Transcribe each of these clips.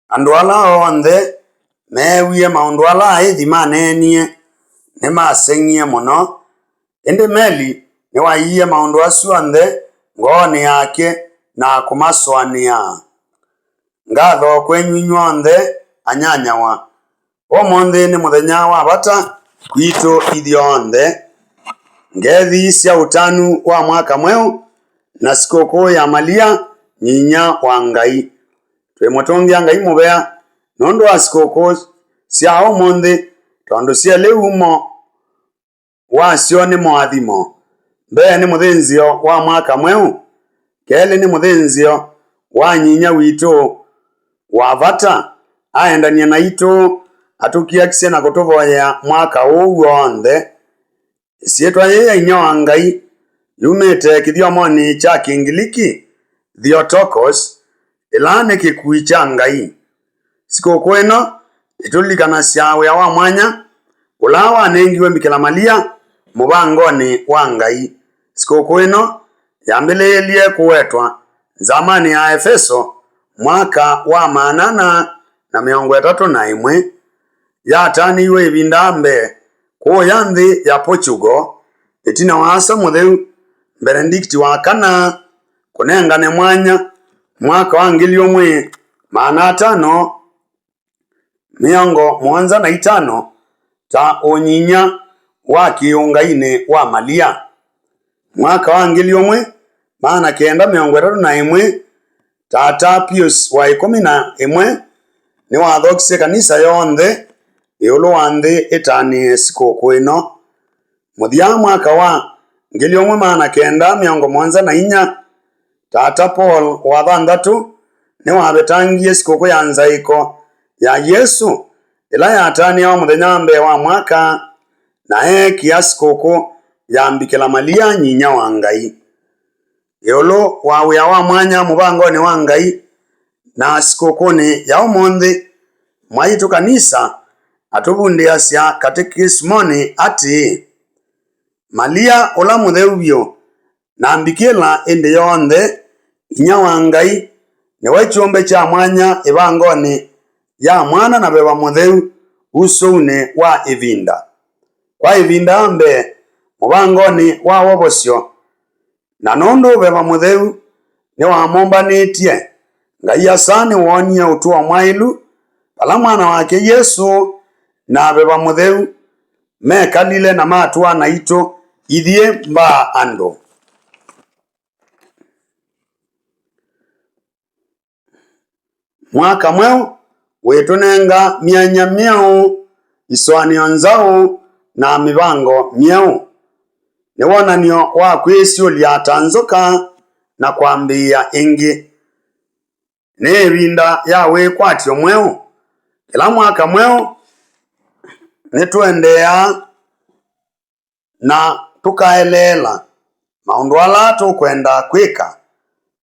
andu ala onthe mewie maundu ala ithimanenie ni masengie muno indi Meli ni waiye maundu asu onthe ngooni yake na kumaswania. Ngatho kwenyu inyuothe anyanyawa. Umuthi ni muthenya wa bata kwitu ithionthe. Ngethi cia utanu wa mwaka mweu na sikukuu ya Malia nyinya wa Ngai. Twimutungia Ngai mubea nundu wa sikukuu cia umuthi tondu cieli umo wacio ni mwathimo. Mbee ni muthinzio wa mwaka mweu, keli ni muthinzio wa nyinya witu wa bata aendania na itu atukiakisye na kutuvoya mwaka uu wonthe. Isietwa ya inya wa Ngai yumite kithiomoni cha Kingiliki Theotokos, ila ni kikui cha Ngai. Sikukuu ino itulikanasya wia wa mwanya ula wanengiwe Bikira Maria mubangoni wa Ngai. Sikukuu ino yambiliilie kuwetwa nzamani ya Efeso mwaka wa 831 yataniwe ivinda mbee kuya nthi ya Portugal itina wasa mutheu Benedikti wa kana kunengane mwanya mwaka wa 1575 ta unyinya wa kiungaini wa Malia. Mwaka wa 1931 Tata Pius wa 11 ni wathokisye kanisa yonthe iulu wa nthi itanie sikukuu ino. Muthia mwaka wa 1974 Tata Paul wa 6 ni wabetangie sikukuu ya nzaiko ya Yesu ila yatania wa muthenya mbee wa mwaka na kia sikukuu ya Bikira Maria nyinya wa Ngai. Iulu wa wia wa mwanya mubangoni wa Ngai na sikukuni ya umunthi mwaitu kanisa atubundiasya katekismoni ati Malia ula mutheu biu na Bikira indi yonthe inya wa Ngai niwe chumbe cha mwanya ibangoni ya mwana na beba mutheu usuni wa ivinda. Kwa ivinda mbee mubangoni wa wobosyo na nundu beba mutheu ni wamumbanitie Ngai asani wonie utua mwailu pala mwana wake Yesu na beba mutheu mekalile na matua na itu ithie mba andu. Mwaka mweu witunenga myanya myeu iswanio nzau na mibango myeu. Ni wonanio wa kwisiulia tanzuka na kwambia ingi. Ni ivinda ya wikwatio mweu. Kila mwaka mweu ni tuendea na tukaelela maundu ala tukwenda kwika.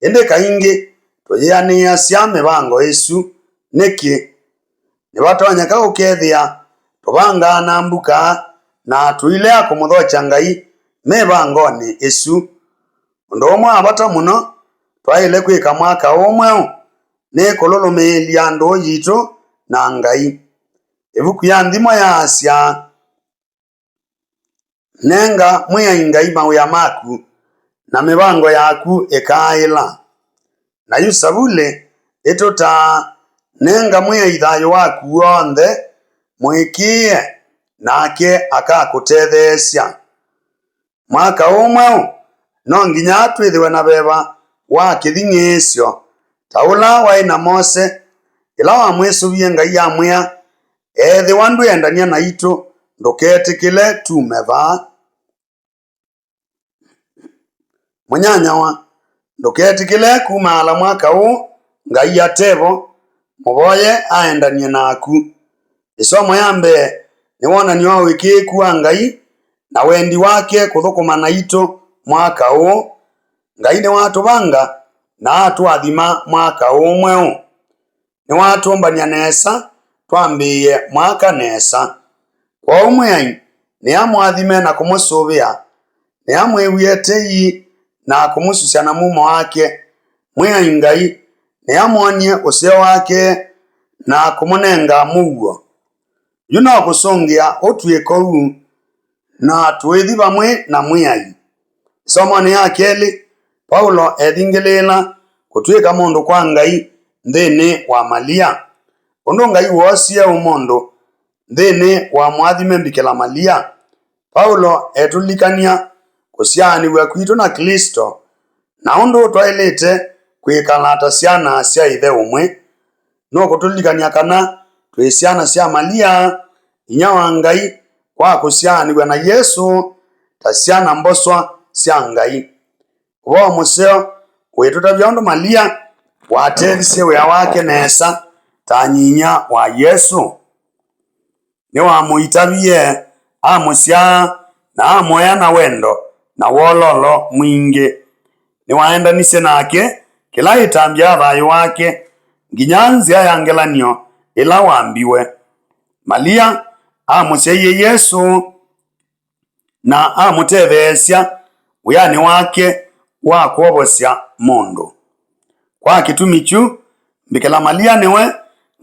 Indi kaingi tuyiania sya mibango isu niki ni watonyeka ukethia tubangana mbuka na tuilea kumuthocha Ngai mibangoni isu. Undu umwe abata muno twaile kwika mwaka umwe ni kululumilia andu yitu na Ngai. Ibuku ya nthimo ya Asia nenga mwia Ngai mawia maku na mibango yaku ikaila. Na yusabule ituta nenga mwia ithayo waku wonthe mwikie nake akakutethesya. Mwaka umwe no nginya twithiwe na beba wa kithing'isyo taula waina Mose ila wamwisuvie Ngai amwia ethi wandu endania na itu nduketikile tumeva. Munyanyawa nduketikile kumala mwaka uu Ngai atevo muboye aendanie naku. Isomo ya mbee ni wonanio wa wikiku wa Ngai na wendi wake kuthukuma na itu mwaka uu. Ngai ni watubanga na atwathima mwaka umwe. Ni watumbania nesa twambiie mwaka nesa. Kwa umwe ni amwathime na kumusuvia. Ni amwiwiete ii na kumususya na mumo wake. Mwia Ngai ni amonie useo wake na kumunenga muguo yuno kusungia utwiko uu na twithi bamwe na mwiai. Somoni ya keli Paulo ethingilila kutwika mundu kwa Ngai nthini wa malia. Undu Ngai wosie umundu nthini wa mwathime mbikila malia. Paulo etulikania kusianiwa kwitu na Kristo na undu twailite kwikala ta ciana cia ithe umwe. No kutulikania kana twi ciana cia malia inya wa Ngai kwa kusianiwa na Yesu ta ciana mboswa cia Ngai. Wo museo witutavya undu malia watethesie wia wake nesa ta nyinya wa Yesu. Ni wamuitavie amusya na amoya na wendo na wololo mwingi. Ni waendanisye nake kila itambya thayu wake nginya nzia ya ngelanio ila wambiwe. Malia amusyaiye Yesu na amutetheesya wiani wake wa kuobosya mundu. Kwa kitumi chu mbikila malia niwe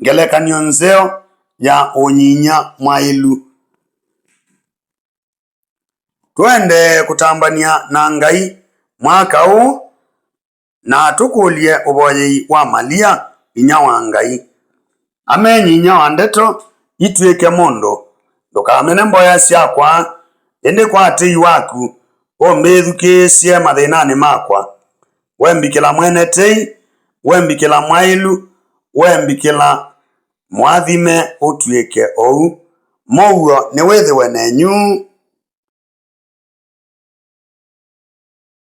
ngelekanio nzeo ya unyinya mwailu. Twende kutambania na Ngai mwaka huu na tukulie uboyei wa malia inya wa Ngai. Amenyi inya wa ndeto itwike mundu ndukamene mboya syakwa indi kwa atii waku umbithukisye mathinani makwa. Wembikila mwenetei, wembikila mwailu, wembikila mwathime utwike ou. Mouo ni withiwe nenyu.